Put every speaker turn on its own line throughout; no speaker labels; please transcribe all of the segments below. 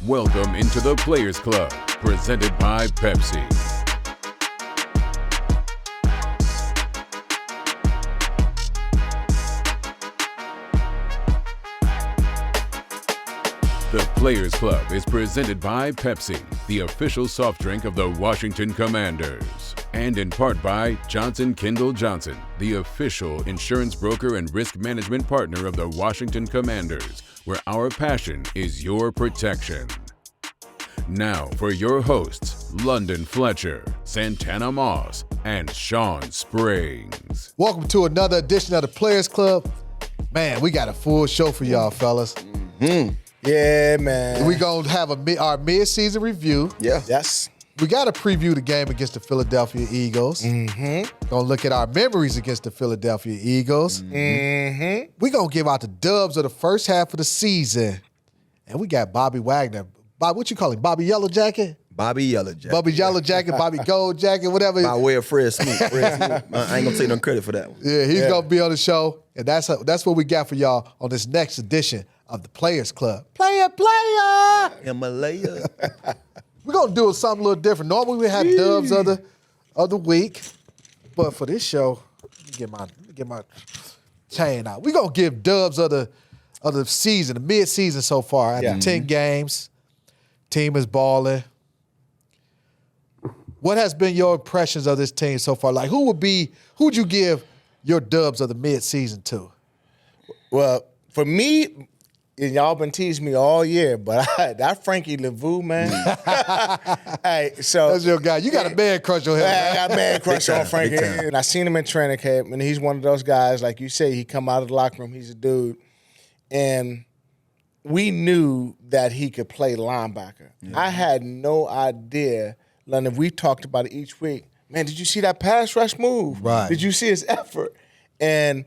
Welcome into the Players Club, presented by Pepsi. The Players Club is presented by Pepsi, the official soft drink of the Washington Commanders. And in part by Johnson Kendall Johnson, the official insurance broker and risk management partner of the Washington Commanders, where our passion is your protection. Now for your hosts, London Fletcher, Santana Moss, and Sean Springs.
Welcome to another edition of the Players Club. Man, we got a full show for y'all, fellas.
Yeah, man.
We're going to have our mid-season review.
Yeah. Yes.
We got to preview the game against the Philadelphia Eagles. Going to look at our memories against the Philadelphia Eagles. We're going to give out the dubs of the first half of the season. And we got Bobby Wagner. Bob, what you call him? Bobby Yellow Jacket?
Bobby Yellow Jacket.
Bobby Yellow Jacket, Bobby Gold Jacket, whatever.
By way of Fred Snoop. I ain't going to take no credit for that one.
Yeah, he's going to be on the show. And that's what we got for y'all on this next edition of the Players Club. Player!
Himalaya.
We're going to do something a little different. Normally we have dubs of the week. But for this show, let me get my chain out. We're going to give dubs of the season, the mid-season so far. After 10 games, team is balling. What has been your impressions of this team so far? Like, who would you give your dubs of the mid-season to?
Well, for me, and y'all been teasing me all year, but that Frankie LaVue, man. Hey, so
that's your guy. You got a man crush on him.
I got a man crush on Frankie. And I seen him in training camp, and he's one of those guys, like you say, he come out of the locker room, he's a dude. And we knew that he could play linebacker. Yeah. I had no idea, London, we talked about it each week. Man, did you see that pass rush move?
Right.
Did you see his effort? And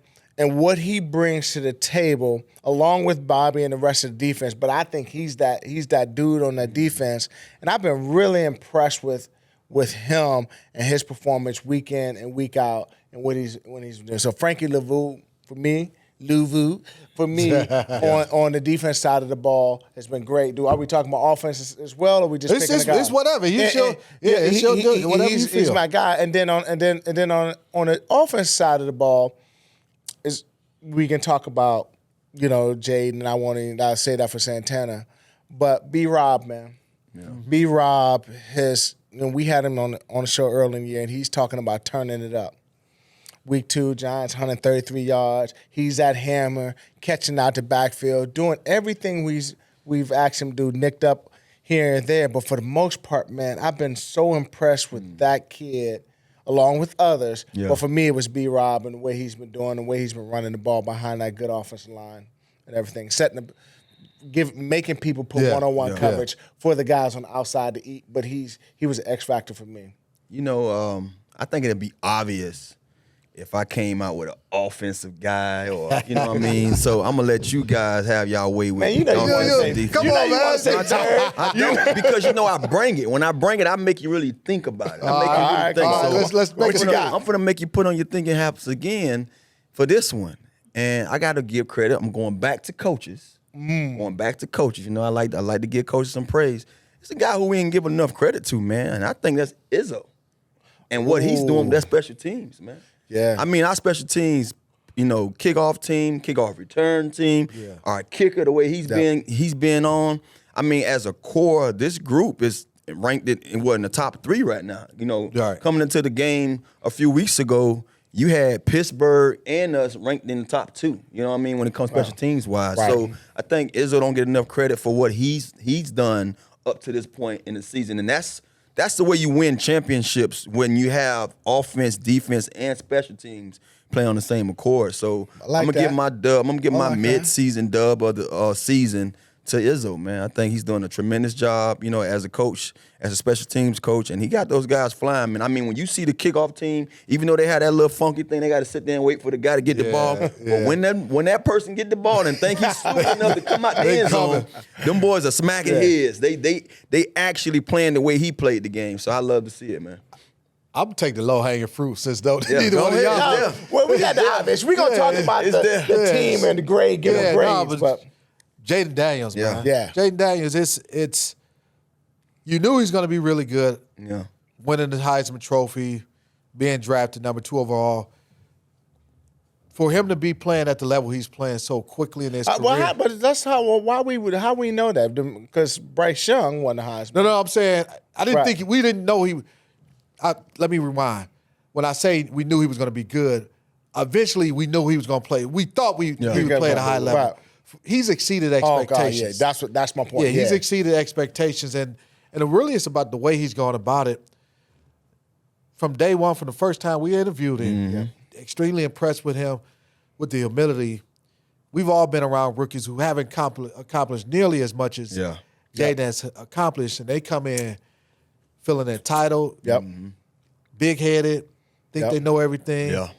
what he brings to the table, along with Bobby and the rest of the defense. But I think he's that dude on that defense. And I've been really impressed with him and his performance week in and week out and when he's doing. So Frankie LaVue, for me, on the defense side of the ball has been great. Are we talking about offense as well, or are we just picking a guy?
It's whatever. It's your dude. Whatever you feel.
He's my guy. And then on the offense side of the ball, is we can talk about, Jaden, and I say that for Santana, but B-Rob, man. Yeah. B-Rob we had him on the show early in the year, and he's talking about turning it up. Week 2, Giants, 133 yards. He's that hammer, catching out the backfield, doing everything we've asked him to do, nicked up here and there. But for the most part, man, I've been so impressed with that kid, along with others. Yeah. But for me, it was B-Rob and the way he's been doing, the way he's been running the ball behind that good offensive line and everything, making people put one-on-one coverage for the guys on the outside to eat. But he was an X factor for me.
I think it'd be obvious if I came out with an offensive guy, or you know what I mean. So I'm gonna let you guys have y'all way with it.
Come on, man.
Because I bring it. When I bring it, I make you really think about it. I make you really think.
Let's make it.
I'm gonna make you put on your thinking hats again for this one. And I got to give credit. I'm going back to coaches. Going back to coaches. I like to give coaches some praise. It's a guy who we didn't give enough credit to, man. And I think that's Izzo. And what he's doing with that special teams, man.
Yeah.
I mean, our special teams, kickoff team, kickoff return team, our kicker, the way he's been on. I mean, as a core, this group is ranked in the top 3 right now. Coming into the game a few weeks ago, you had Pittsburgh and us ranked in the top 2. You know what I mean, when it comes special teams wise. Right. So I think Izzo don't get enough credit for what he's done up to this point in the season, and that's the way you win championships, when you have offense, defense, and special teams play on the same accord. So I'm gonna give my dub. I'm gonna give my mid-season dub of the season to Izzo, man. I think he's doing a tremendous job, as a coach, as a special teams coach, and he got those guys flying, man. I mean, when you see the kickoff team, even though they had that little funky thing, they got to sit there and wait for the guy to get the ball. But when that person get the ball and think he's stupid enough to come out the end zone, them boys are smacking heads. They actually playing the way he played the game. So I love to see it, man.
I'm take the low-hanging fruit since neither one of y'all.
Well, we got the obvious. We're going to talk about the team and the grade, give them grades.
but Jaden Daniels, man.
Yeah.
Jaden Daniels, it's you knew he's going to be really good.
Yeah.
Winning the Heisman Trophy, being drafted number 2 overall. For him to be playing at the level he's playing so quickly in his career.
But that's how we know that, because Bryce Young won the Heisman.
No, I'm saying I didn't
Right.
think we didn't know he. Let me rewind. When I say we knew he was going to be good, eventually we knew he was going to play. We thought he would play at a high level.
Right.
He's exceeded
Oh
expectations.
God, yeah, that's my point.
Yeah, he's exceeded expectations, and really it's about the way he's gone about it. From day one, from the first time we interviewed him, extremely impressed with him, with the humility. We've all been around rookies who haven't accomplished nearly as much as Jaden has accomplished, and they come in feeling entitled, big-headed, think they know everything.
Yeah.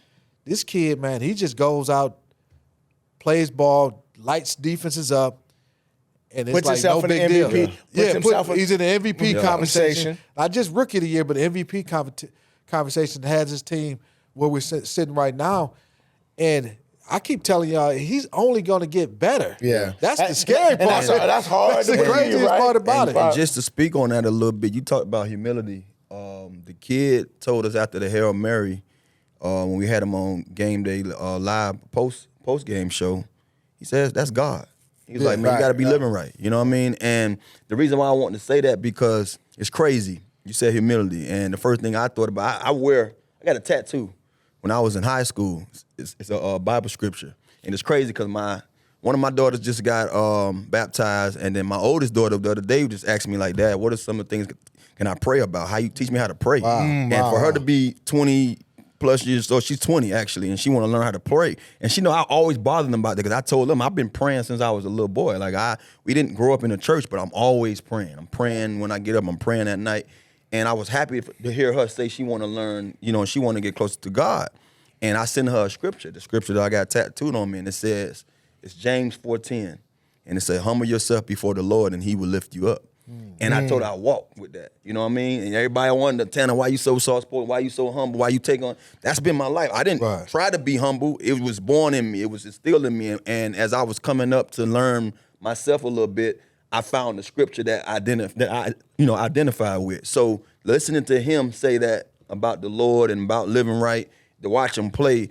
This kid, man, he just goes out, plays ball, lights defenses up, and it's
Puts
like
himself
no
in the
big deal.
MVP.
He's in the MVP conversation.
Conversation.
Not just rookie of the year, but the MVP conversation has his team where we're sitting right now. And I keep telling y'all, he's only going to get better.
Yeah.
That's the scary part.
That's hard
That's
to
the
believe,
craziest
right?
part about
And
it.
just to speak on that a little bit, you talked about humility. The kid told us after the Hail Mary, when we had him on game day live post game show, he says that's God. He's like, man, you got to be living right. You know what I mean? And the reason why I want to say that, because it's crazy. You said humility, and the first thing I thought about, I got a tattoo when I was in high school. It's a Bible scripture, and it's crazy because one of my daughters just got baptized, and then my oldest daughter the other day just asked me like, Dad, what are some of the things can I pray about? How you teach me how to pray?
Wow.
And for her to be 20 plus years old, she's 20 actually, and she want to learn how to pray. And she know I always bother them about that, because I told them I've been praying since I was a little boy. Like we didn't grow up in a church, but I'm always praying. I'm praying when I get up. I'm praying at night. And I was happy to hear her say she want to learn, she want to get closer to God. And I sent her a scripture, the scripture that I got tattooed on me, and it says, it's James 4:10, and it says, humble yourself before the Lord, and he will lift you up. And I told her I walk with that, you know what I mean? And everybody wanted to tell her, why you so soft-spoken, why you so humble, why you take on, that's been my life. I didn't try to be humble. It was born in me. It was instilled in me. And as I was coming up to learn myself a little bit, I found the scripture that I identified with. So listening to him say that about the Lord and about living right, to watch him play,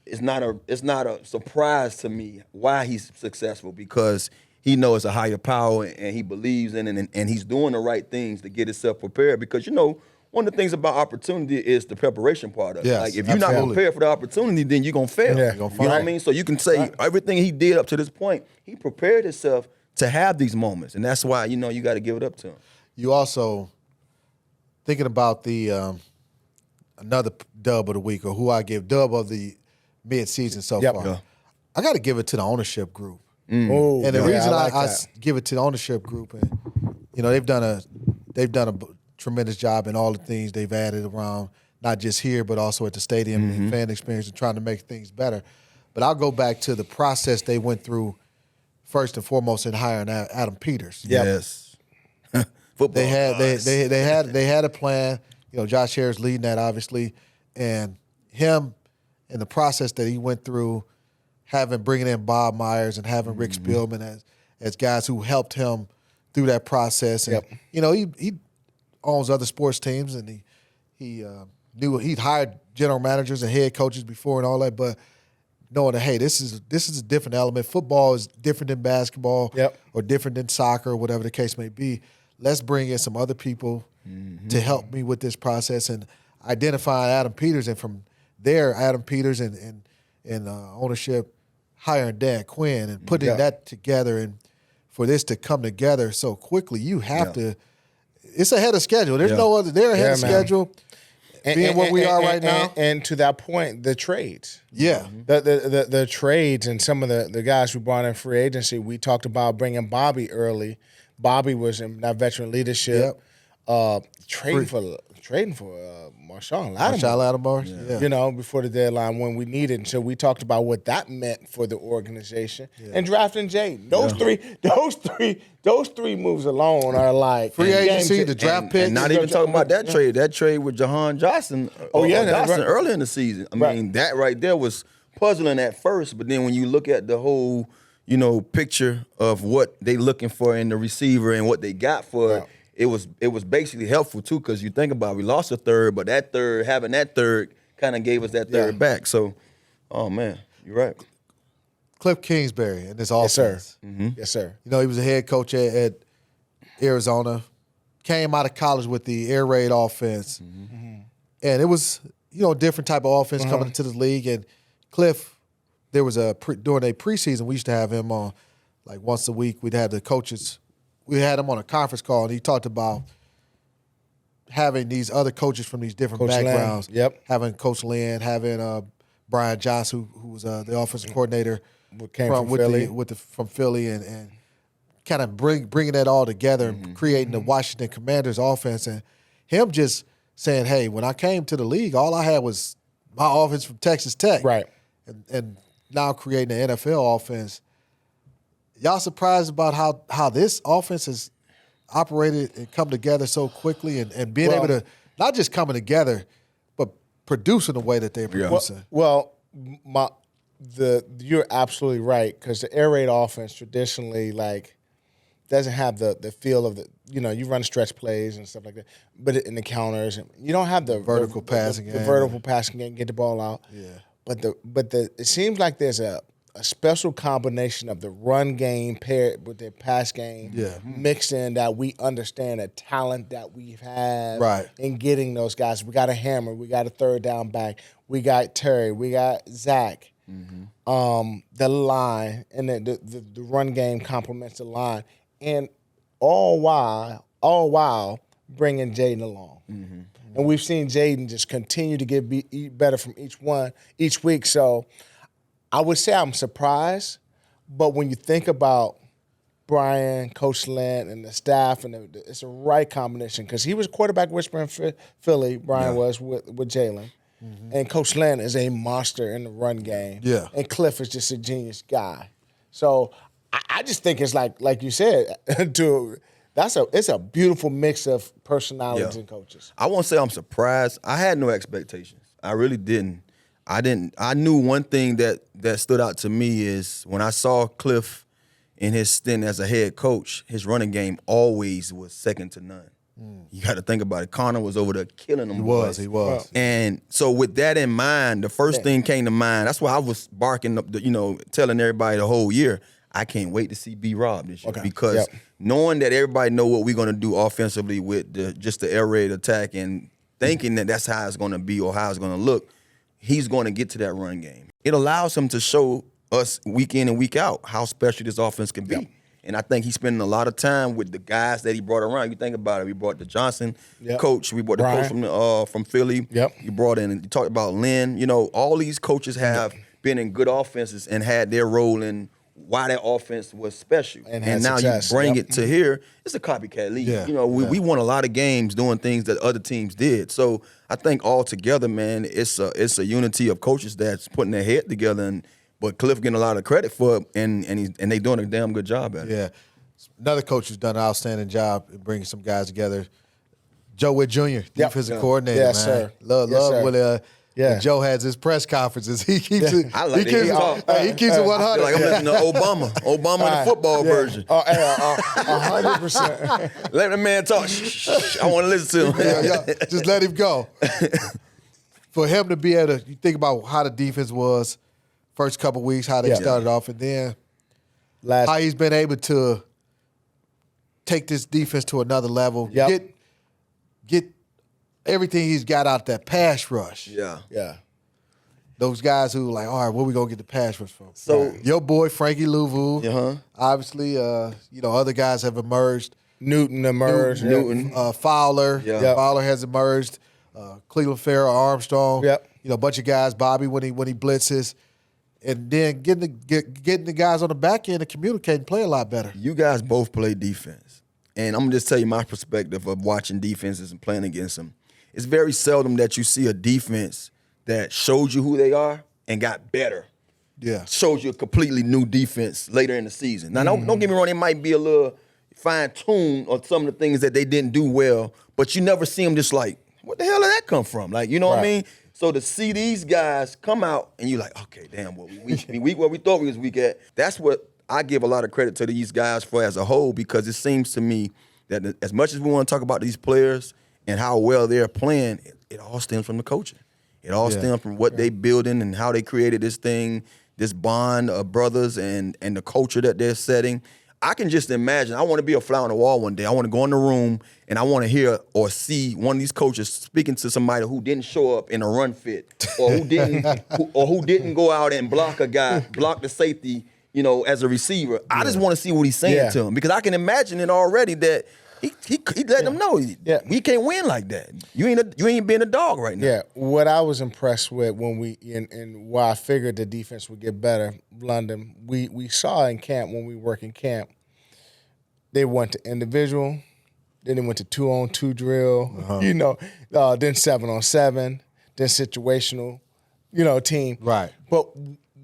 it's not a surprise to me why he's successful, because he knows a higher power and he believes in it, and he's doing the right things to get himself prepared. Because one of the things about opportunity is the preparation part of it.
Yes,
like if you're not prepared for the opportunity, then you're gonna fail.
Yeah.
You know what I mean? So you can say everything he did up to this point, he prepared himself to have these moments, and that's why you got to give it up to him.
You also thinking about the another dub of the week, or who I give dub of the mid-season so far.
Yeah.
I got to give it to the ownership group.
Oh,
And the reason
like
I
that.
give it to the ownership group, and they've done a tremendous job in all the things they've added around, not just here but also at the stadium and fan experience, and trying to make things better. But I'll go back to the process they went through first and foremost in hiring Adam Peters.
Yes. Football.
They had a plan. Josh Harris leading that obviously, and him and the process that he went through, bringing in Bob Myers and having Rick Spielman as guys who helped him through that process. And he owns other sports teams, and he knew he'd hired general managers and head coaches before and all that, but knowing that, hey, this is a different element. Football is different than basketball or different than soccer or whatever the case may be. Let's bring in some other people to help me with this process, and identifying Adam Peters, and from there, Adam Peters and ownership hiring Dan Quinn and putting that together, and for this to come together so quickly, you have to. It's ahead of schedule. There's no other. They're ahead of schedule. Being where we are right now,
and to that point, the trades.
Yeah,
the trades, and some of the guys we brought in free agency. We talked about bringing Bobby early. Bobby was in that veteran leadership. Trading for Marshawn Lattimore. Before the deadline when we needed. And so we talked about what that meant for the organization and drafting Jaden. Those three moves alone are like
free agency, the draft pick.
And not even talking about that trade. That trade with Jahan Johnson. Johnson early in the season. I mean, that right there was puzzling at first, but then when you look at the whole, picture of what they looking for in the receiver and what they got for it. It was basically helpful too, because you think about it, we lost a third, but having that third kind of gave us that third back. So, oh man, you're right.
Cliff Kingsbury and this
Yes,
offense.
sir. Mm-hmm. Yes, sir.
He was a head coach at Arizona. Came out of college with the air raid offense. Mm-hmm. And it was, different type of offense coming into the league. And Cliff, there was during a preseason, we used to have him on like once a week. We'd have the coaches. We had him on a conference call, and he talked about having these other coaches from these different
Coach
backgrounds.
Lynn. Yep.
Having Coach Lynn, having Brian Joss, who was the offensive coordinator
from Philly.
From Philly, and kind of bringing that all together and creating the Washington Commanders offense. And him just saying, hey, when I came to the league, all I had was my offense from Texas Tech.
Right.
And now creating the NFL offense. Y'all surprised about how this offense has operated and come together so quickly and being able to not just coming together, but producing the way that they're producing?
You're absolutely right, because the air raid offense traditionally doesn't have the feel of you run stretch plays and stuff like that, but in the counters, you don't have the
vertical passing game.
The vertical passing game, get the ball out.
Yeah.
But it seems like there's a special combination of the run game paired with the pass game mixed in, that we understand the talent that we've had in getting those guys. We got a hammer. We got a third down back. We got Terry. We got Zach. Mm-hmm. The line and the run game complements the line. And all while bringing Jaden along. Mm-hmm. And we've seen Jaden just continue to get better from each week. So I would say I'm surprised, but when you think about Brian, Coach Lynn, and the staff, and it's a right combination, because he was quarterback whisperer in Philly, Brian was with Jalen. Mm-hmm. And Coach Lynn is a monster in the run game. Yeah. And Cliff is just a genius guy. So I just think it's like you said, it's a beautiful mix of personalities and coaches.
I won't say I'm surprised. I had no expectations. I really didn't. I knew one thing that stood out to me is when I saw Cliff in his stint as a head coach, his running game always was second to none. You got to think about it. Connor was over there killing them.
He was.
And so with that in mind, the first thing came to mind. That's why I was barking up, telling everybody the whole year, I can't wait to see B-Rob this year. Okay. Because knowing that everybody know what we're going to do offensively with just the air raid attack, and thinking that that's how it's going to be or how it's going to look, he's going to get to that run game. It allows him to show us week in and week out how special this offense can be. Yep. And I think he's spending a lot of time with the guys that he brought around. You think about it, we brought the Johnson coach, we brought the coach from Philly. Yep. You brought in, you talked about Lynn. All these coaches have been in good offenses and had their role in why that offense was special. And now success. You bring it to here, it's a copycat league. Yeah. We won a lot of games doing things that other teams did. So I think all together, man, it's a unity of coaches that's putting their head together, but Cliff getting a lot of credit for it, and they doing a damn good job at it.
Yeah. Another coach who's done an outstanding job in bringing some guys together. Joe Witt Jr., defensive coordinator, man.
Sir.
Love when Joe has his press conferences. He keeps it.
I like
he keeps it 100.
I feel like I'm listening to Obama in the football version.
100%.
Let the man talk. I want to listen to him.
Just let him go. For him to be able to, you think about how the defense was first couple weeks, how they started off, and then how he's been able to take this defense to another level. Yep. Get everything he's got out that pass rush.
Yeah.
Those guys who like, all right, where we gonna get the pass rush from? So your boy Frankie Louvu, obviously, other guys have emerged.
Newton emerged.
Fowler, Fowler has emerged. Cleveland Farrell, Armstrong. Yep. A bunch of guys. Bobby when he blitzes, and then getting the guys on the back end to communicate and play a lot better.
You guys both play defense. And I'm going to just tell you my perspective of watching defenses and playing against them. It's very seldom that you see a defense that showed you who they are and got better. Yeah. Shows you a completely new defense later in the season. Now, don't get me wrong, it might be a little fine-tuned on some of the things that they didn't do well, but you never see them just like, what the hell did that come from? Like, you know what I mean? So to see these guys come out and you're like, okay, damn, where we thought we was weak at, that's what I give a lot of credit to these guys for as a whole, because it seems to me that as much as we want to talk about these players and how well they're playing, it all stems from the coaching. It all stems from what they building and how they created this thing, this bond of brothers and the culture that they're setting. I can just imagine, I want to be a fly on the wall one day. I want to go in the room and I want to hear or see one of these coaches speaking to somebody who didn't show up in a run fit, or who didn't go out and block a guy, block the safety, as a receiver. I just want to see what he's saying to him, because I can imagine it already that he letting them know we can't win like that. You ain't being a dog right now.
Yeah, what I was impressed with when we and why I figured the defense would get better, London, we saw in camp, when we work in camp, they went to individual, then they went to 2-on-2 drill, then 7-on-7, then situational, team.
Right.
But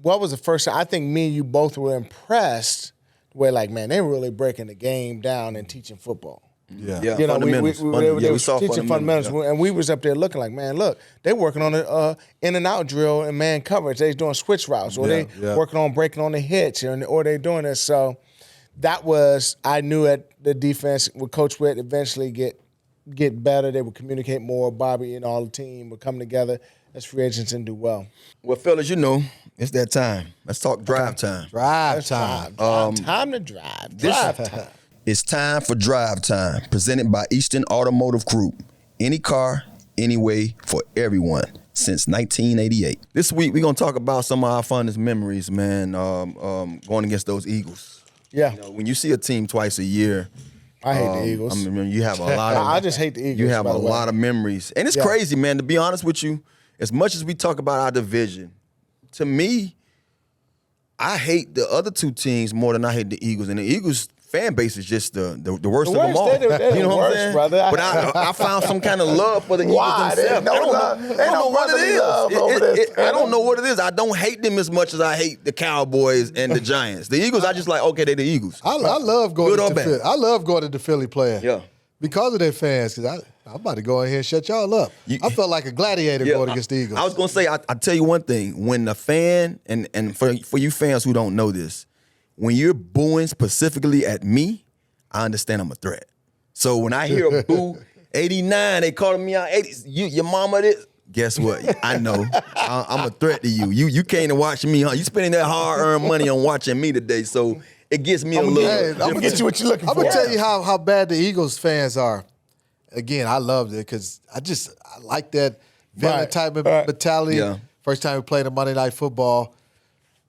what was the first time? I think me and you both were impressed, where like, man, they're really breaking the game down and teaching football.
Yeah.
We
saw
teaching fundamentals, and we was up there looking like, man, look, they working on a in and out drill and man coverage. They doing switch routes, or they working on breaking on the hitch, or they doing this. So that was, I knew that the defense with Coach Witt eventually get better. They would communicate more. Bobby and all the team would come together as free agents and do well.
Well, fellas, it's that time. Let's talk drive time.
Drive time.
Time to drive. Drive time.
It's time for Drive Time, presented by Eastern Automotive Group. Any car, any way, for everyone, since 1988. This week, we're going to talk about some of our fondest memories, man, going against those Eagles.
Yeah.
When you see a team twice a year,
I hate the Eagles.
I mean, you have a lot of.
I just hate the Eagles.
You have a lot of memories. And it's crazy, man, to be honest with you. As much as we talk about our division, to me, I hate the other two teams more than I hate the Eagles. And the Eagles fan base is just the worst of them all.
They're
you know
the
what
worst,
I'm saying?
brother.
But I found some kind of love for the Eagles themselves. I don't know what it is. I don't know what it is. I don't hate them as much as I hate the Cowboys and the Giants. The Eagles, I just like, okay, they're the Eagles.
I love going
Good or
to
bad?
Philly. I love going to the Philly playing.
Yeah.
Because of their fans, because I'm about to go in here and shut y'all up. I felt like a gladiator going against the Eagles.
I was going to say, I tell you one thing. When the fan, and for you fans who don't know this, when you're booing specifically at me, I understand I'm a threat. So when I hear a boo, 89, they calling me out, 80, your mama this. Guess what? I know. I'm a threat to you. You came to watch me, huh? You spending that hard-earned money on watching me today, so it gives me a little.
I'm
gonna get you what you're looking for.
I'm going to tell you how bad the Eagles fans are. Again, I loved it because I like that villain type of mentality.
Yeah.
First time we played a Monday Night Football.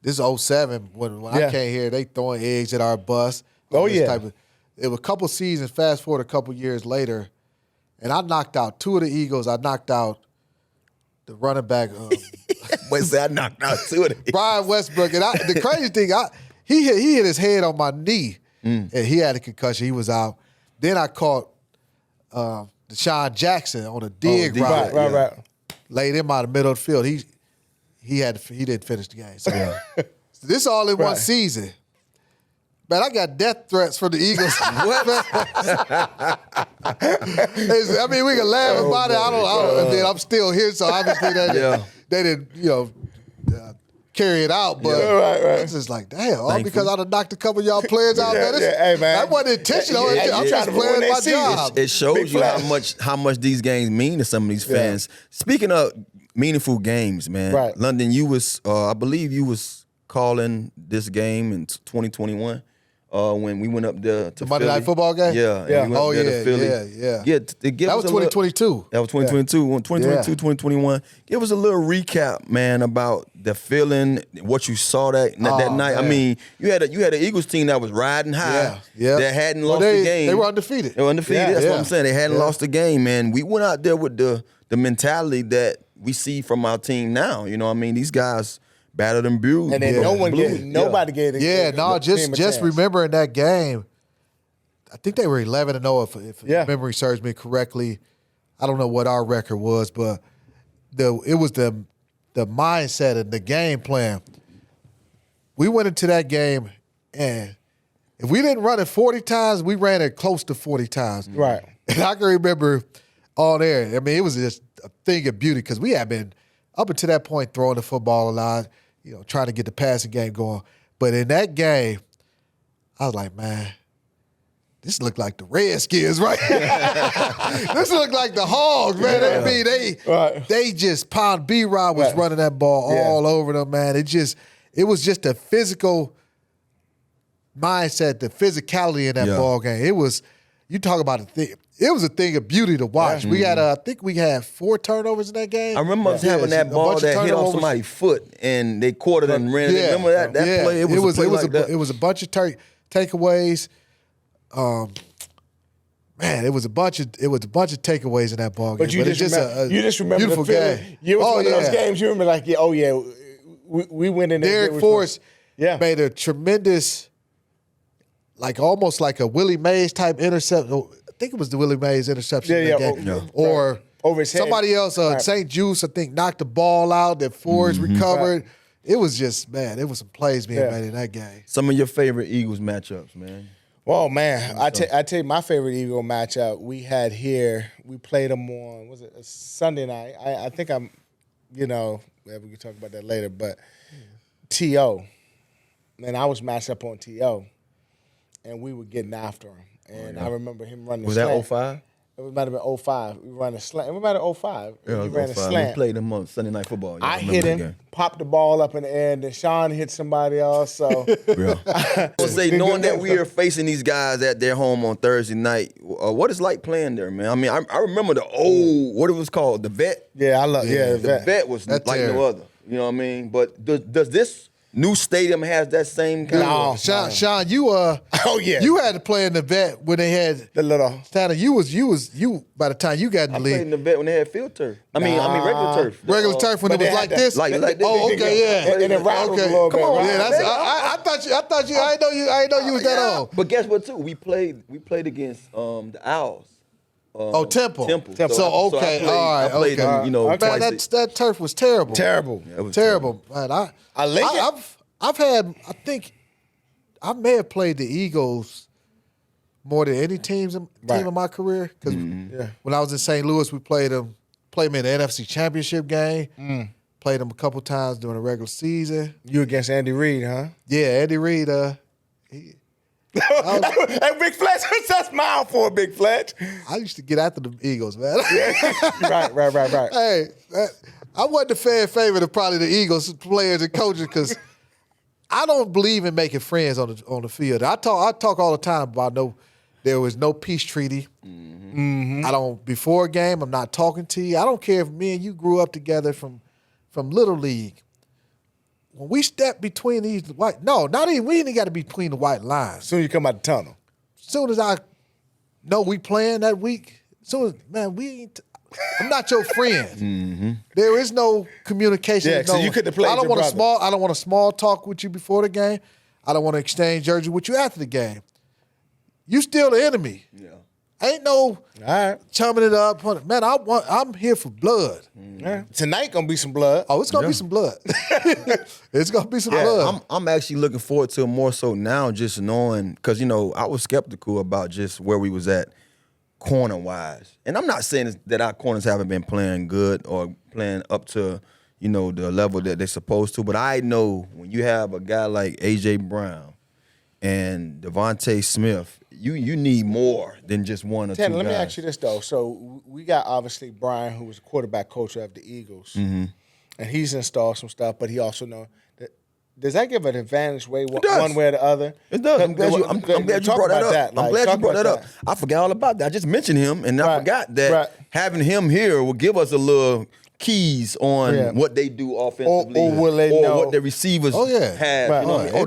This is 07 when I came here. They throwing eggs at our bus. It was a couple seasons, fast forward a couple years later, and I knocked out two of the Eagles. I knocked out the running back.
I knocked out two of them.
Brian Westbrook. And the crazy thing, he hit his head on my knee, and he had a concussion. He was out. Then I caught Deshaun Jackson on a dig route.
Right.
Laid him out of the middle of the field. He didn't finish the game. So, so this all in one season. Man, I got death threats from the Eagles. I mean, we can laugh about it. I mean, I'm still here, so obviously they didn't, carry it out. But it's just like, damn, all because I done knocked a couple of y'all players out there.
Hey, man.
That wasn't intentional. I'm just playing my job.
It shows you how much these games mean to some of these fans. Speaking of meaningful games, man.
Right.
London, you was, I believe you was calling this game in 2021. When we went up there to
Monday
Philly.
Night Football game?
Yeah.
Yeah.
And we went up there to Philly.
Yeah.
That
was 2022.
That was 2022. 2022, 2021. Give us a little recap, man, about the feeling, what you saw that night.
Man.
I mean, you had an Eagles team that was riding high.
Yeah.
That hadn't lost the game.
They were undefeated.
They were undefeated. That's what I'm saying. They hadn't lost the game, man. We went out there with the mentality that we see from our team now. You know what I mean? These guys battered and bruised.
And then nobody gave it.
Just remembering that game, I think they were 11-0 if memory serves me correctly. I don't know what our record was, but it was the mindset and the game plan. We went into that game, and if we didn't run it 40 times, we ran it close to 40 times.
Right.
And I can remember on air, I mean, it was just a thing of beauty because we had been, up until that point, throwing the football a lot, trying to get the passing game going. But in that game, I was like, man, this look like the Redskins, right? This look like the Hogs, man. They just pound. B-Rob was running that ball all over them, man. It was just a physical mindset, the physicality in that ball game. It was, you talk about a thing. It was a thing of beauty to watch. We had, I think we had 4 turnovers in that game.
I remember us having that ball that hit off somebody's foot and they caught it and ran it. Remember that play? It was
a bunch of takeaways. Man, it was a bunch of takeaways in that ball game.
But you just remember
beautiful
the feeling.
game.
You was one of those games. You remember like, we went in there.
Derek Forrest made a tremendous, like almost like a Willie Mays type interception. I think it was the Willie Mays interception in that game. Or
over his head.
Somebody else, St. Juice, I think, knocked the ball out that Forrest recovered. Right. It was just, man, it was some plays being made in that game.
Some of your favorite Eagles matchups, man.
Well, man, I tell you my favorite Eagle matchup we had here. We played them on, was it a Sunday night? I think we can talk about that later, but T.O. Man, I was matched up on T.O. and we were getting after him. And I remember him running
Was
slant.
that 05?
It might have been 05. We ran a slant. We might have 05.
Yeah,
he ran
05.
a slant.
We played them on Sunday Night Football. Yeah,
I hit him, popped the ball up in the air, and then Sean hit somebody else. So,
I would say, knowing that we are facing these guys at their home on Thursday night, what is like playing there, man? I mean, I remember the old, what it was called, the Vet.
Yeah, I love
the Vet was like no other. You know what I mean? But does this new stadium has that same kind of...
Sean, you had to play in the Vet when they had
the little...
Tanner, you by the time you got in the league.
I played in the Vet when they had field turf. I mean regular turf.
Regular turf when it was like this?
Like this.
Oh, okay, yeah.
And it rattled a little bit.
Come on, yeah, I thought you, I didn't know you was that old.
But guess what, too? We played against the Owls.
Temple. So
all right,
I played
them,
man,
twice.
that turf was terrible.
Terrible.
Yeah, it was
terrible. Man, I may have played the Eagles more than any team in my career. Because when I was in St. Louis, we played them in the NFC Championship game. Played them a couple times during the regular season.
You against Andy Reid, huh?
Yeah, Andy Reid.
Hey, Big Fletch, that's smile for Big Fletch.
I used to get after the Eagles, man.
Right.
Hey, I wasn't a fan favorite of probably the Eagles players and coaches because I don't believe in making friends on the field. I talk all the time about there was no peace treaty. I don't before a game. I'm not talking to you. I don't care if me and you grew up together from Little League. When we step between these we ain't got to be between the white lines.
Soon you come out the tunnel.
Soon as I know we playing that week, I'm not your friend. There is no communication.
Yeah, so you could have played
I don't
your
want
brother.
I don't want a small talk with you before the game. I don't want to exchange jerseys with you after the game. You still the enemy. Yeah. Ain't no chumming it up. Man, I'm here for blood.
Tonight gonna be some blood.
Oh, it's gonna be some blood. It's gonna be some blood.
I'm actually looking forward to it more so now, just knowing because I was skeptical about just where we was at corner wise, and I'm not saying that our corners haven't been playing good or playing up to the level that they're supposed to, but I know when you have a guy like AJ Brown and Devonte Smith, you need more than just one or two guys.
Let me ask you this, though. So we got, obviously, Brian, who was the quarterback coach of the Eagles, and he's installed some stuff, but he also knows that. Does that give an advantage one way or the other?
It does. I'm glad you brought that up. I forgot all about that. I just mentioned him, and I forgot that having him here will give us a little keys on what they do offensively
or will they know
what the receivers have.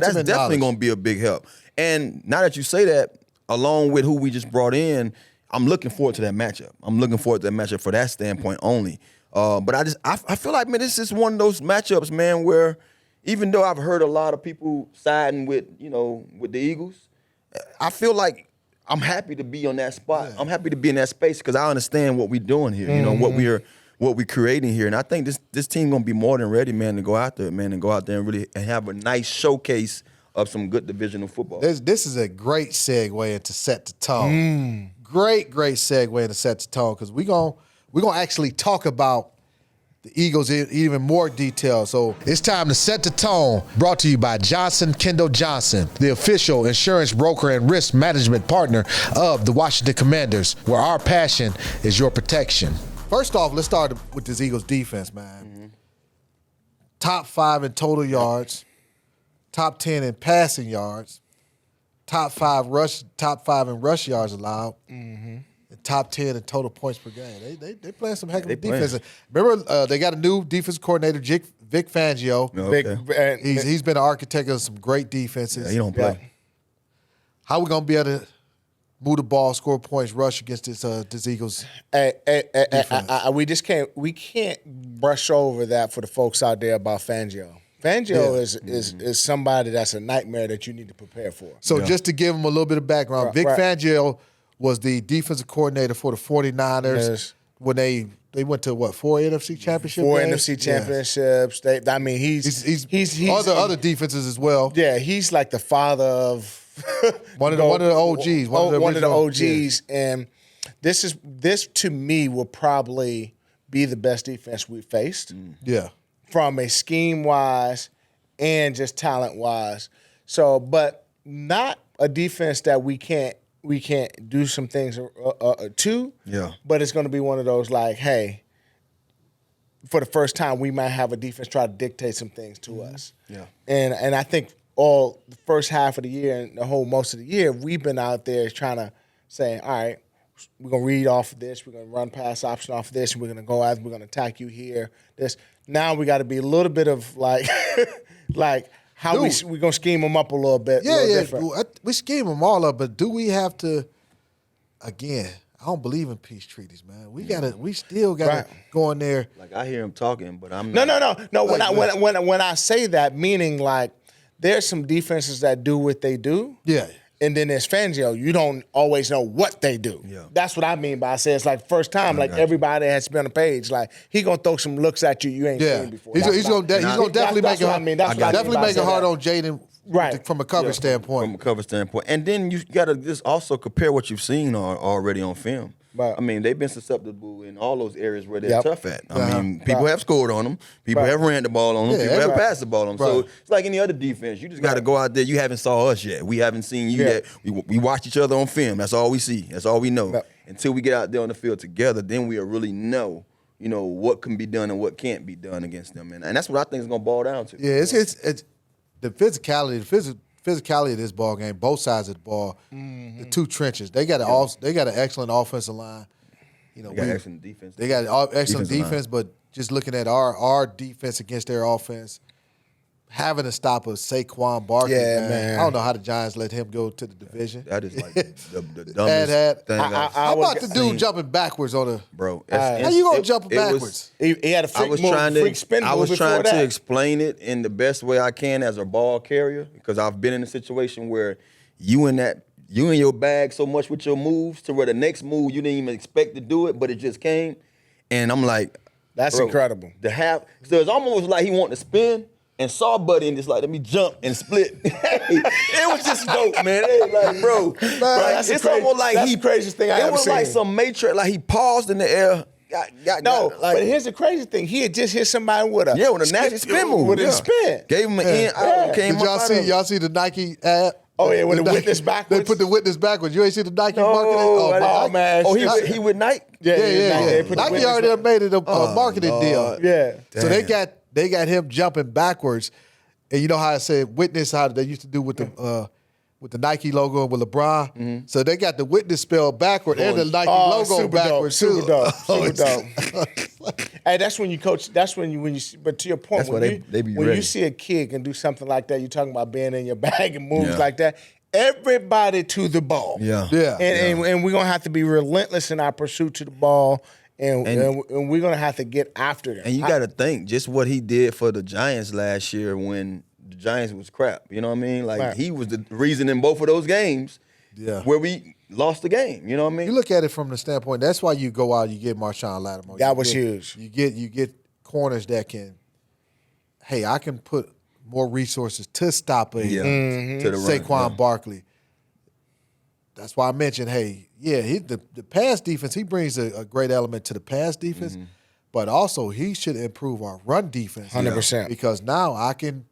That's definitely going to be a big help. And now that you say that, along with who we just brought in, I'm looking forward to that matchup. I'm looking forward to that matchup for that standpoint only. But I feel like, man, this is one of those matchups, man, where even though I've heard a lot of people siding with the Eagles, I feel like I'm happy to be on that spot. I'm happy to be in that space because I understand what we're doing here, what we're creating here. And I think this team gonna be more than ready, man, to go out there, man, and go out there and really have a nice showcase of some good divisional football.
This is a great segue into set the tone. Great segue into set the tone because we're gonna actually talk about the Eagles even more detailed. So it's time to set the tone. Brought to you by Johnson Kendall Johnson, the official insurance broker and risk management partner of the Washington Commanders, where our passion is your protection. First off, let's start with this Eagles defense, man. Top 5 in total yards, top 10 in passing yards, top 5 in rush yards allowed, and top 10 in total points per game. They playing some heck of a defense. Remember, they got a new defensive coordinator, Vic Fangio.
Okay.
He's been an architect of some great defenses.
Yeah, he don't play.
How we gonna be able to move the ball, score points, rush against this Eagles?
We can't brush over that for the folks out there about Fangio. Fangio is somebody that's a nightmare that you need to prepare for.
So just to give them a little bit of background, Vic Fangio was the defensive coordinator for the 49ers when they went to, 4 NFC championship
Four
games?
NFC championships. He's
other defenses as well.
Yeah, he's like the father of
one of the OGs.
One of the OGs. And this to me will probably be the best defense we've faced.
Yeah.
From a scheme-wise and just talent-wise. So, but not a defense that we can't do some things to.
Yeah.
But it's going to be one of those like, hey, for the first time, we might have a defense try to dictate some things to us.
Yeah.
And I think all the first half of the year and the whole most of the year, we've been out there trying to say, all right, we're going to read off of this. We're going to run pass option off of this. And we're going to go out. We're going to attack you here. This. Now we got to be a little bit of like, like how we're going to scheme them up a little bit.
Different. We scheme them all up, but do we have to, again, I don't believe in peace treaties, man. We still gotta go in there.
Like I hear him talking, but I'm not.
No. When I say that, meaning like there's some defenses that do what they do.
Yeah.
And then there's Fangio. You don't always know what they do.
Yeah.
That's what I mean by I say it's like first time, like everybody has to be on the page. Like he gonna throw some looks at you ain't seen before.
He's gonna definitely make it hard on Jaden, from a cover standpoint.
From a cover standpoint, and then you got to just also compare what you've seen already on film.
Right.
I mean, they've been susceptible in all those areas where they're tough at. I mean, people have scored on them. People have ran the ball on them. People have passed the ball on them. So it's like any other defense. You just got to go out there. You haven't saw us yet. We haven't seen you yet. We watch each other on film. That's all we see. That's all we know. Until we get out there on the field together, then we'll really know, what can be done and what can't be done against them. And that's what I think is going to boil down to.
Yeah, it's the physicality. Physicality of this ball game, both sides of the ball, the two trenches. They got an excellent offensive line.
They got excellent defense.
They got excellent defense, but just looking at our defense against their offense, having to stop a Saquon Barkley, man. I don't know how the Giants let him go to the division.
That is like the dumbest thing.
How about the dude jumping backwards on a
bro?
How you gonna jump backwards?
He had a freak spin move.
I was trying to explain it in the best way I can as a ball carrier because I've been in a situation where you in your bag so much with your moves to where the next move you didn't even expect to do it, but it just came, and I'm like,
that's incredible.
So it's almost like he wanted to spin. And saw Buddy and just like, let me jump and split. It was just dope, man. It was like, bro, it's almost like
that's the craziest thing I ever seen.
It was like some Matrix, like he paused in the air.
But here's the crazy thing. He had just hit somebody with a
nasty spin move.
With a spin.
Gave him an in.
Did y'all see the Nike ad?
Oh, yeah, with the witness backwards?
They put the witness backwards. You ain't see the Nike marketing?
Oh, man.
Oh, he with Nike?
Yeah. Nike already made it a marketing deal.
Yeah.
So they got him jumping backwards. And you know how I said witness, how they used to do with the Nike logo and with LeBron? Mm-hmm. So they got the witness spelled backward and the Nike logo backwards too.
Super dope. Hey, that's when you coach. That's when you. But to your point,
that's when
when you see a kid can do something like that, you're talking about being in your bag and moves like that. Everybody to the ball.
Yeah.
And we're gonna have to be relentless in our pursuit to the ball. And we're going to have to get after them.
And you got to think, just what he did for the Giants last year when the Giants was crap. You know what I mean? Like, he was the reason in both of those games where we lost the game. You know what I mean?
You look at it from the standpoint, that's why you go out, you get Marshawn Lattimore.
That was huge.
You get corners that can, hey, I can put more resources to stop a
to the
Saquon Barkley. That's why I mentioned, hey, the pass defense, he brings a great element to the pass defense. Mm-hmm. but also he should improve our run defense.
100%.
Because now I can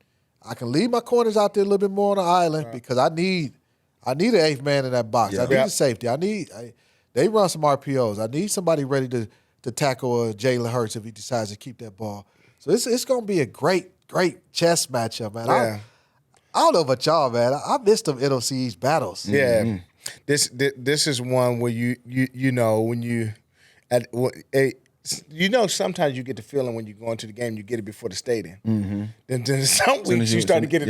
leave my corners out there a little bit more on the island because I need an eighth man in that box. I need a safety. They run some RPOs. I need somebody ready to tackle Jalen Hurts if he decides to keep that ball. So it's going to be a great chess matchup, man.
Yeah.
I don't know about y'all, man. I missed them NFC East battles.
Yeah, this is one where you know when you sometimes you get the feeling when you go into the game you get it before the stadium. Then some weeks you start to get it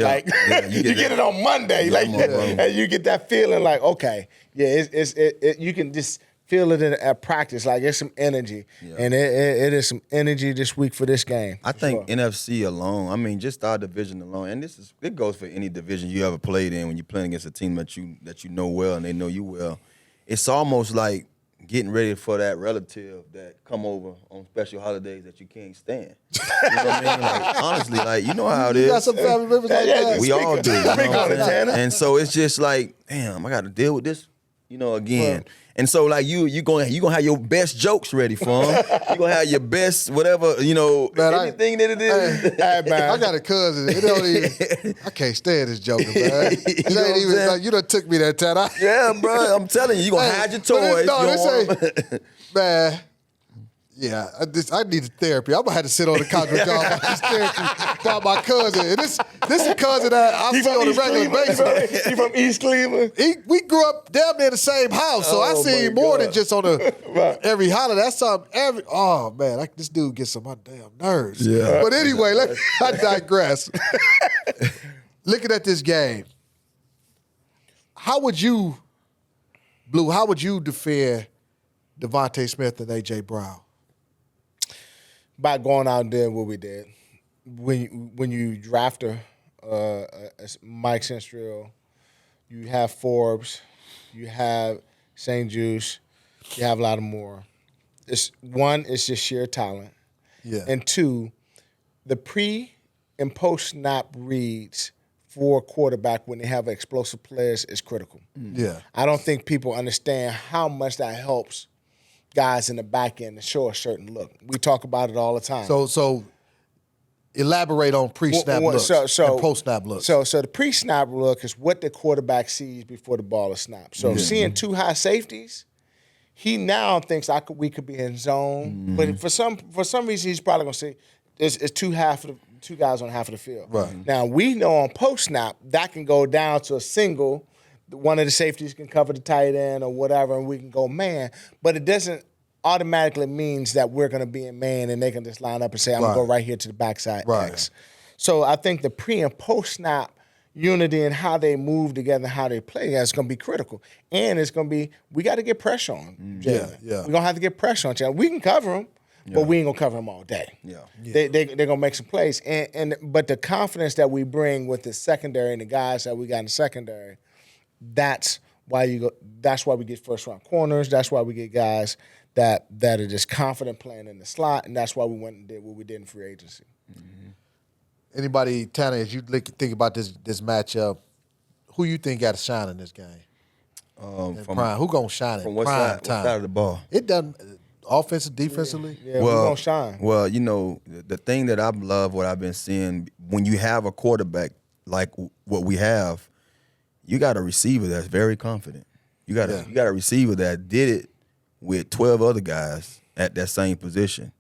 you get it on Monday, and you get that feeling like okay, you can just feel it at practice, like it's some energy, and it is some energy this week for this game.
I think NFC alone, I mean, just our division alone, and it goes for any division you ever played in when you're playing against a team that you know well and they know you well. It's almost like getting ready for that relative that come over on special holidays that you can't stand. You know what I mean? Like, honestly, like, you know how it is.
You got some family members like that.
We all do. You know what I'm saying? And so it's just like, damn, I got to deal with this, again. Well, and so like you gonna have your best jokes ready for them. You gonna have your best whatever man, anything that it is.
Hey, man, I got a cousin. It don't even. I can't stand this joker, man. It ain't even like you done took me that time.
Yeah, bro. I'm telling you, gonna hide your toys.
Man. Yeah, I need therapy. I'm gonna have to sit on the couch with y'all about this therapy about my cousin. And this is a cousin that I see on a regular basis.
He from East Cleveland?
We grew up damn near the same house, so I see him more than just on every holiday. That's something man, this dude gets on my damn nerves. Yeah. But anyway, I digress. Looking at this game, how would you defend Devonte Smith and A.J. Brown?
By going out there what we did. When you draft Mike Senstrill, you have Forbes, you have St. Juice, you have a lot of more. It's just sheer talent.
Yeah.
And two, the pre and post snap reads for a quarterback when they have explosive players is critical.
Yeah.
I don't think people understand how much that helps guys in the back end to show a certain look. We talk about it all the time.
So elaborate on pre-snap looks and post-snap looks.
So the pre-snap look is what the quarterback sees before the ball is snapped. So seeing two high safeties, he now thinks we could be in zone. But for some reason, he's probably going to say it's two guys on half of the field.
Right.
Now, we know on post-snap, that can go down to a single. One of the safeties can cover the tight end or whatever, and we can go man. But it doesn't automatically means that we're going to be in man and they can just line up and say, I'm going to go right here to the backside X. So I think the pre- and post-snap unity and how they move together and how they play is going to be critical. And it's going to be, we got to get pressure on Jalen.
Yeah.
We're going to have to get pressure on Jalen. We can cover him, but we ain't going to cover him all day. They're going to make some plays. But the confidence that we bring with the secondary and the guys that we got in the secondary, that's why we get first round corners. That's why we get guys that are just confident playing in the slot, and that's why we went and did what we did in free agency.
Anybody, Tanner, as you think about this matchup, who you think got to shine in this game? Prime, who gonna shine in
what
prime
side,
time?
What side of the ball?
It doesn't offensive, defensively.
Yeah, we're gonna shine.
Well, the thing that I love, what I've been seeing, when you have a quarterback like what we have, you got a receiver that's very confident. You got a receiver that did it with 12 other guys at that same position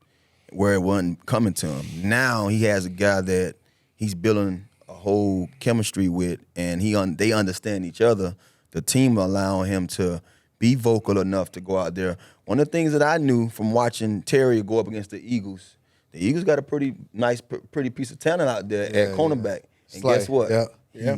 where it wasn't coming to him. Now he has a guy that he's building a whole chemistry with, and they understand each other. The team allowing him to be vocal enough to go out there. One of the things that I knew from watching Terry go up against the Eagles got a pretty piece of talent out there at cornerback. And guess what?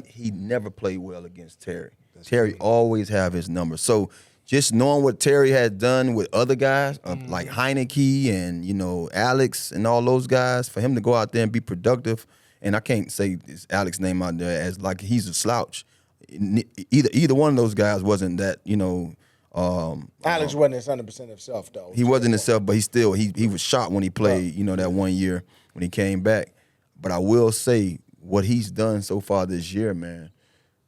He never played well against Terry. Terry always have his number. So just knowing what Terry had done with other guys, like Heineke and, Alex and all those guys, for him to go out there and be productive, and I can't say this Alex's name out there as like he's a slouch. Either one of those guys wasn't that,
Alex wasn't his 100% himself, though.
He wasn't himself, but he was shot when he played, that 1 year when he came back. But I will say what he's done so far this year, man,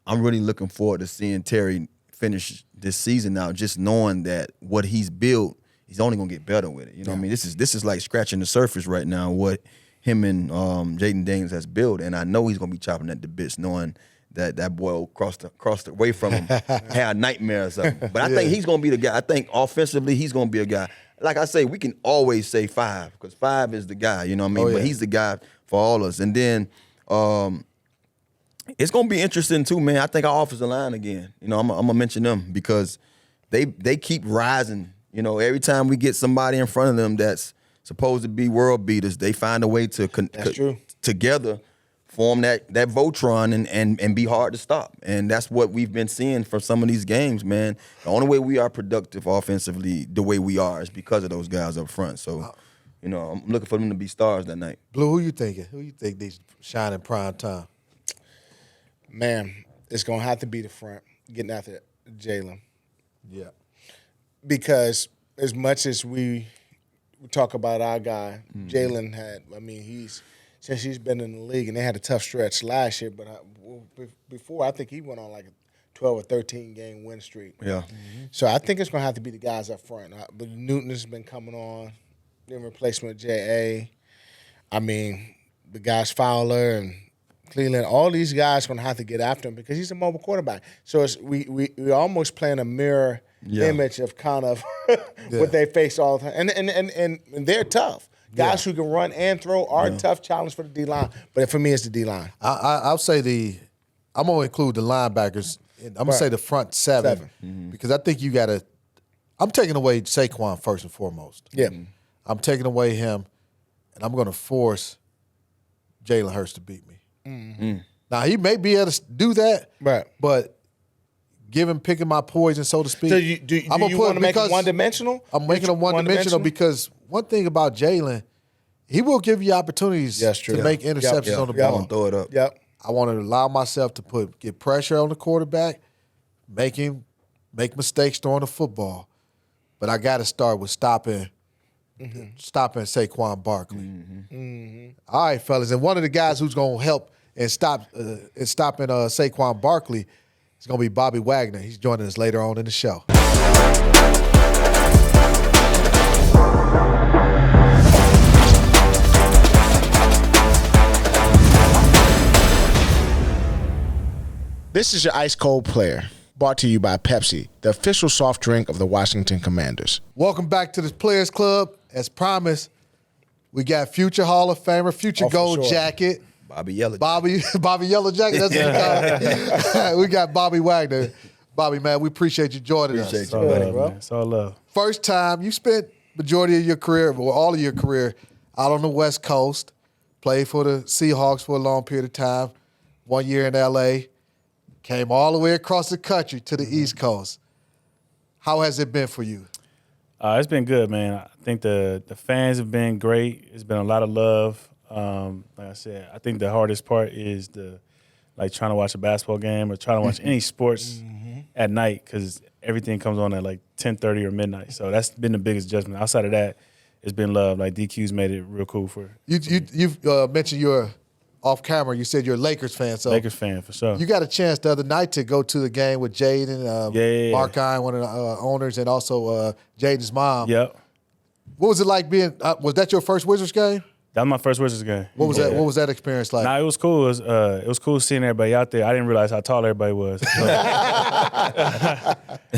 I'm really looking forward to seeing Terry finish this season out, just knowing that what he's built he's only gonna get better with it. You know what I mean? This is like scratching the surface right now. What him and Jaden Daniels has built, and I know he's gonna be chopping at the bits, knowing that boy will cross the away from him, had nightmares of him. But I think he's gonna be the guy. I think offensively he's gonna be a guy. Like I say, we can always say 5 because 5 is the guy. You know what I mean? But he's the guy for all of us. And then it's gonna be interesting too, man. I think our offensive line again. You know, I'm gonna mention them because they keep rising. You know, every time we get somebody in front of them that's supposed to be world beaters, they find a way to together form that Voltron and be hard to stop. And that's what we've been seeing from some of these games, man. The only way we are productive offensively the way we are is because of those guys up front. So, you know, I'm looking for them to be stars that night.
Blue, who you thinking? Who you think needs to shine in prime time?
Man, it's going to have to be the front, getting after Jalen.
Yeah.
Because as much as we talk about our guy, Jalen had, I mean, since he's been in the league, and they had a tough stretch last year, but before, I think he went on like a 12 or 13 game win streak.
Yeah.
So I think it's going to have to be the guys up front. But Newton has been coming on in replacement of J.A. I mean, the guys Fowler and Cleveland, all these guys are going to have to get after him because he's a mobile quarterback. So we're almost playing a mirror image of kind of what they face all the time. And they're tough. Guys who can run and throw are a tough challenge for the D-line. But for me, it's the D-line.
I'll say I'm going to include the linebackers. I'm going to say the front seven. Because I think you got to – I'm taking away Saquon first and foremost.
Yeah.
I'm taking away him, and I'm going to force Jalen Hurts to beat me. Now, he may be able to do that, but picking my poison, so to speak.
So do you want to make him one-dimensional?
I'm making him one-dimensional because one thing about Jalen, he will give you opportunities to make interceptions on the ball.
Throw it up.
Yep.
I want to allow myself to get pressure on the quarterback, make mistakes throwing the football. But I got to start with stopping Saquon Barkley. All right, fellas. And one of the guys who's going to help in stopping Saquon Barkley is going to be Bobby Wagner. He's joining us later on in the show.
This is your Ice Cold Player, brought to you by Pepsi, the official soft drink of the Washington Commanders.
Welcome back to the Players Club. As promised, we got future Hall of Famer, future Gold Jacket.
Bobby Yellow
Jacket, that's what we call it. We got Bobby Wagner. Bobby, man, we appreciate you joining us.
It's all love, man. It's all love.
First time, you spent majority of your career, or all of your career, out on the West Coast, played for the Seahawks for a long period of time, 1 year in L.A., came all the way across the country to the East Coast. How has it been for you?
It's been good, man. I think the fans have been great. It's been a lot of love. Like I said, I think the hardest part is trying to watch a basketball game or trying to watch any sports at night because everything comes on at like 10:30 or midnight. So that's been the biggest adjustment. Outside of that, it's been love. Like DQ's made it real cool for
You've mentioned you're off camera. You said you're a Lakers fan. So
Lakers fan for sure.
You got a chance the other night to go to the game with Jaden, Markine, one of the owners, and also Jaden's mom.
Yep.
What was it like being? Was that your first Wizards game?
That was my first Wizards game.
What was that? What was that experience like?
Nah, it was cool. It was cool seeing everybody out there. I didn't realize how tall everybody was.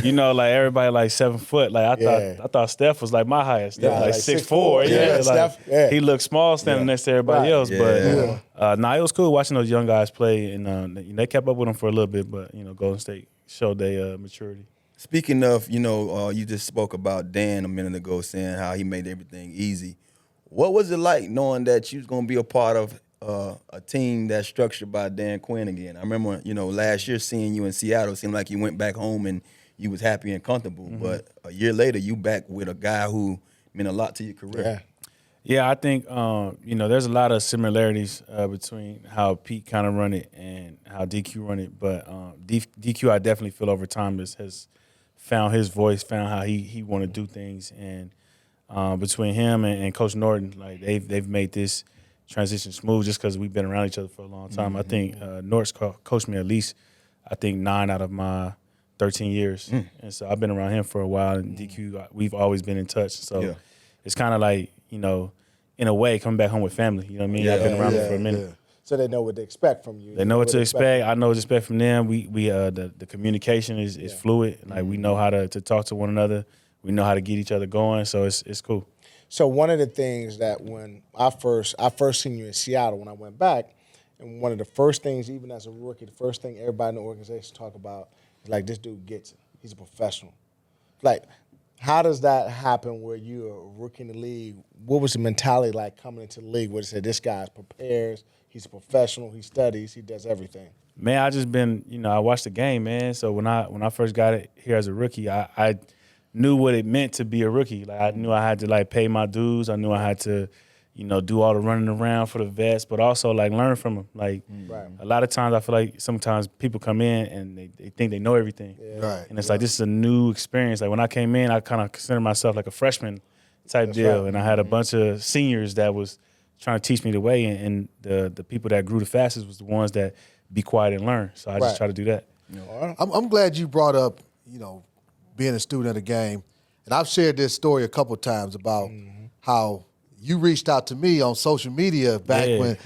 You know, like everybody like 7 foot. Like I thought Steph was like my height. Steph like 6'4". Yeah, Steph, he looked small standing next to everybody else. But it was cool watching those young guys play, and they kept up with them for a little bit. But Golden State showed their maturity.
Speaking of, you just spoke about Dan a minute ago, saying how he made everything easy. What was it like knowing that you was going to be a part of a team that's structured by Dan Quinn again? I remember, last year seeing you in Seattle, it seemed like you went back home and you was happy and comfortable. Mm-hmm. But a year later, you back with a guy who meant a lot to your career.
Yeah, I think, there's a lot of similarities between how Pete kind of run it and how DQ run it. But DQ, I definitely feel over time has found his voice, found how he want to do things. And between him and Coach Norton, like they've made this transition smooth just because we've been around each other for a long time. Mm-hmm. I think Nort's coached me at least, 9 out of my 13 years. And so I've been around him for a while, and DQ, we've always been in touch. So it's kind of like, you know, in a way, coming back home with family. You know what I mean? I've been around him for a minute.
Yeah.
So they know what to expect from you.
They know what to expect. I know what to expect from them. The communication is fluid. Like we know how to talk to one another. We know how to get each other going. So it's cool.
So one of the things that when I first seen you in Seattle when I went back, and one of the first things, even as a rookie, the first thing everybody in the organization talk about is like, this dude gets it. He's a professional. Like, how does that happen where you're a rookie in the league? What was the mentality like coming into the league where they said, this guy prepares, he's a professional, he studies, he does everything?
Man, I just been, you know, I watched the game, man. So when I first got it here as a rookie, I knew what it meant to be a rookie. Like I knew I had to like pay my dues. I knew I had to, you know, do all the running around for the vets, but also like learn from them. Like a lot of times I feel like sometimes people come in and they think they know everything.
Right.
And it's like this is a new experience. Like when I came in, I kind of considered myself like a freshman type deal. Right. And I had a bunch of seniors that was trying to teach me the way, and the people that grew the fastest was the ones that be quiet and learn. So I just try to do that.
I'm glad you brought up, you know, being a student of the game. And I've shared this story a couple of times about how you reached out to me on social media back when,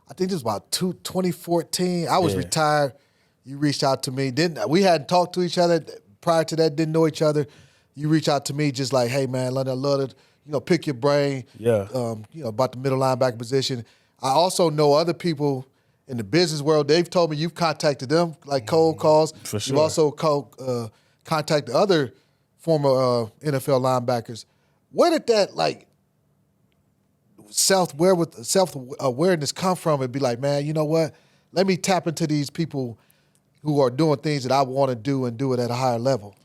I think this was about 2014. I was retired. You reached out to me. We hadn't talked to each other prior to that, didn't know each other. You reached out to me just like, hey, man, I love to, you know, pick your brain, you know, about the middle linebacker position. I also know other people in the business world. They've told me you've contacted them, like cold calls.
For sure.
You've also contacted other former NFL linebackers. Where did that, like, self-awareness come from? It'd be like, man, you know what? Let me tap into these people who are doing things that I want to do and do it at a higher level.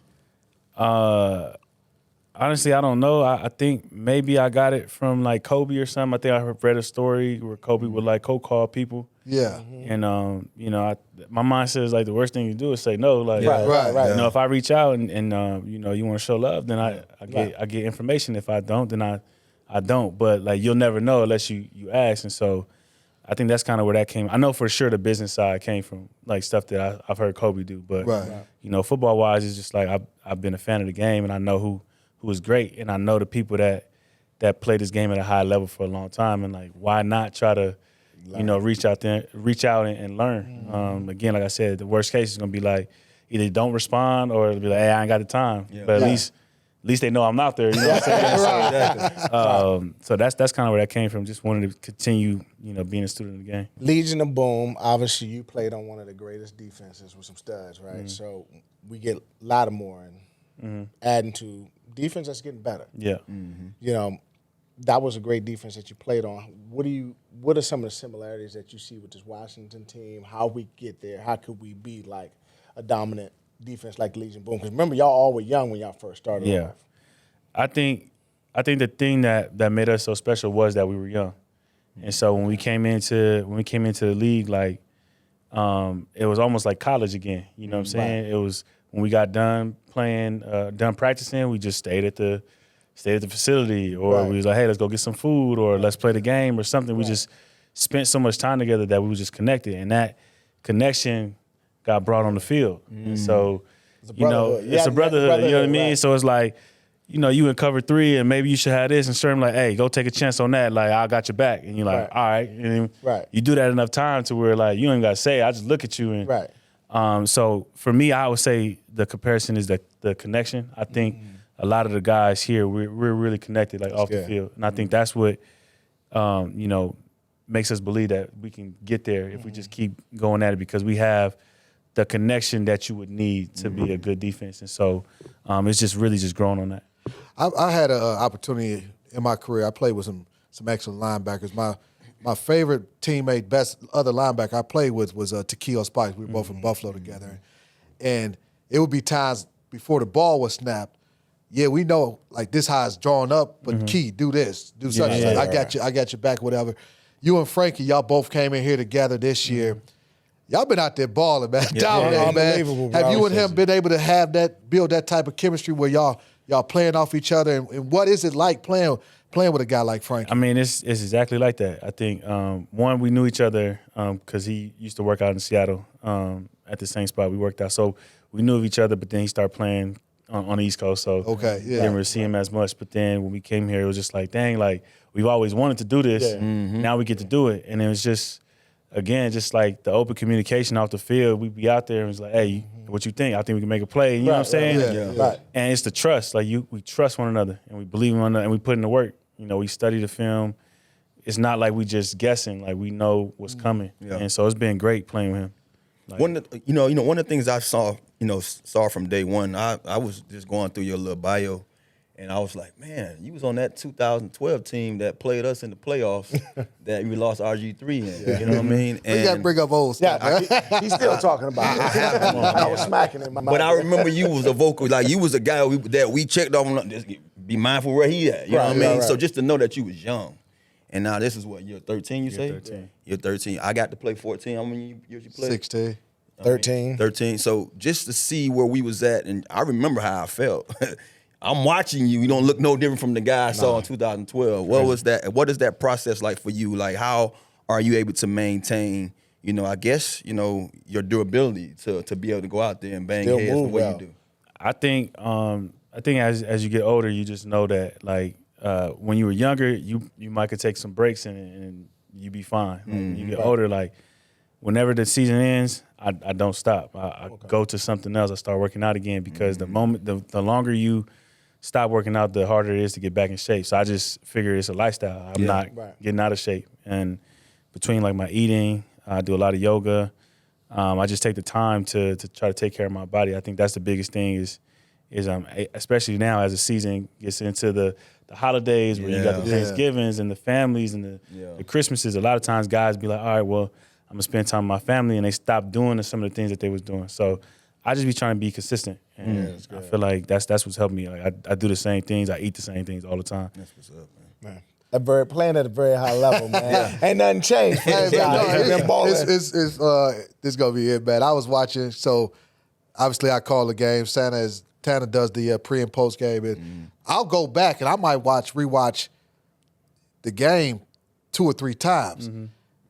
Honestly, I don't know. I think maybe I got it from like Kobe or something. I think I read a story where Kobe would like cold call people.
Yeah.
And you know, my mindset is like the worst thing you do is say no. Like,
Right.
You know, if I reach out and you know, you want to show love, then I get information. If I don't, then I don't. But like you'll never know unless you ask. And so I think that's kind of where that came. I know for sure the business side came from like stuff that I've heard Kobe do. But you know, football wise, it's just like I've been a fan of the game, and I know who is great, and I know the people that play this game at a high level for a long time. And like, why not try to, you know, reach out and learn. Again, like I said, the worst case is gonna be like either don't respond or it'll be like, hey, I ain't got the time. But at least they know I'm out there. You know what I'm saying? So that's kind of where that came from. Just wanted to continue, you know, being a student of the game.
Legion of Boom, obviously you played on one of the greatest defenses with some studs, right? So we get Lattimore and adding to defense that's getting better.
Yeah.
You know, that was a great defense that you played on. What are some of the similarities that you see with this Washington team? How we get there? How could we be like a dominant defense like Legion Boom? Because remember, y'all all were young when y'all first started off.
I think the thing that made us so special was that we were young. And so when we came into the league, like it was almost like college again. You know what I'm saying? It was when we got done playing, done practicing, we just stayed at the facility, or we was like, hey, let's go get some food, or let's play the game or something. We just spent so much time together that we were just connected, and that connection got brought on the field. And so, you know, it's a brotherhood, you know what I mean? Right. So it's like, you know, you in cover 3 and maybe you should have this, and Sherm like, hey, go take a chance on that. Like, I got your back. And you're like, all right. And you do that enough time to where like, you ain't got to say, I just look at you. And so for me, I would say the comparison is the connection. I think a lot of the guys here, we're really connected, like off the field. And I think that's what, you know, makes us believe that we can get there if we just keep going at it, because we have the connection that you would need to be a good defense. And so it's just really just growing on that.
I had an opportunity in my career. I played with some excellent linebackers. My favorite teammate, best other linebacker I played with was Takeo Spikes. We were both in Buffalo together. And it would be times before the ball was snapped, we know like this how it's drawn up, but Key, do this, do such. I got your back, whatever. You and Frankie, y'all both came in here together this year. Y'all been out there balling, man. Dominating, man. Have you and him been able to build that type of chemistry where y'all playing off each other? And what is it like playing with a guy like Frankie?
I mean, it's exactly like that. I think, one, we knew each other because he used to work out in Seattle at the same spot. We worked out. So we knew of each other, but then he started playing on the East Coast. So didn't really see him as much. But then when we came here, it was just like, dang, like we've always wanted to do this. Now we get to do it. And it was just, again, just like the open communication off the field. We'd be out there and it was like, hey, what you think? I think we can make a play. You know what I'm saying?
Right.
And it's the trust. Like we trust one another and we believe in one another and we put in the work. You know, we study the film. It's not like we just guessing. Like we know what's coming. And so it's been great playing with him. Like,
one of the things I saw from day one, I was just going through your little bio, and I was like, man, you was on that 2012 team that played us in the playoffs that we lost RG3 in. You know what I mean?
We got to bring up old stuff.
He's still talking about it. I was smacking him.
But I remember you was a vocal, like you was a guy that we checked off on. Just be mindful where he at. You know what I mean? Right. So just to know that you was young. And now this is what, year 13, you say?
13.
You're 13. I got to play 14. How many years you played?
16.
13.
13. So just to see where we was at, and I remember how I felt. I'm watching you. You don't look no different from the guy I saw in 2012. What was that? What is that process like for you? Like, how are you able to maintain, I guess, your durability to be able to go out there and bang heads the way you do?
I think as you get older, you just know that, like, when you were younger, you might could take some breaks and you be fine. When you get older, like whenever the season ends, I don't stop. I go to something else. I start working out again because the longer you stop working out, the harder it is to get back in shape. So I just figure it's a lifestyle. I'm not getting out of shape. And between like my eating, I do a lot of yoga. I just take the time to try to take care of my body. I think that's the biggest thing is especially now as the season gets into the holidays where you got the Thanksgivings and the families and the Christmases. A lot of times guys be like, all right, well, I'm gonna spend time with my family, and they stop doing some of the things that they was doing. So I just be trying to be consistent, and I feel like that's what's helped me. Like I do the same things, I eat the same things all the time.
That's what's up, man.
Playing at a very high level, man. Ain't nothing changed.
This gonna be it, man. I was watching, so obviously I call the game. Tana does the pre and post game, and I'll go back and I might rewatch the game 2 or 3 times.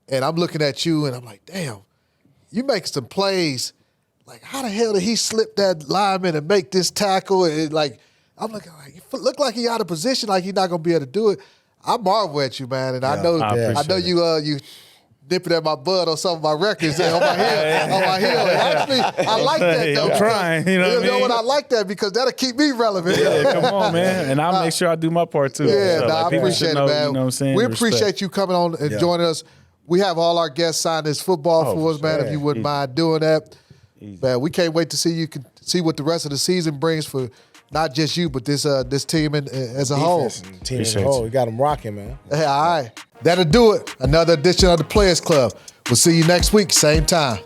And I'm looking at you and I'm like, damn, you make some plays. Like, how the hell did he slip that lineman and make this tackle? And I'm looking like, he look like he out of position, like he's not gonna be able to do it. I marvel at you, man, and I know you nipping at my butt on some of my records on my heel. And actually, I like that though.
I'm trying, you know what I mean?
I like that because that'll keep me relevant.
Yeah, come on, man. And I'll make sure I do my part too.
Yeah,
so,
I appreciate it, man.
You know what I'm saying?
We appreciate you coming on and joining us. We have all our guests sign this football for us, man, if you wouldn't mind doing that. Man, we can't wait to see what the rest of the season brings for not just you, but this team as a whole.
Team as a whole. We got them rocking, man.
Hey, all right. That'll do it. Another edition of the Players Club. We'll see you next week, same time.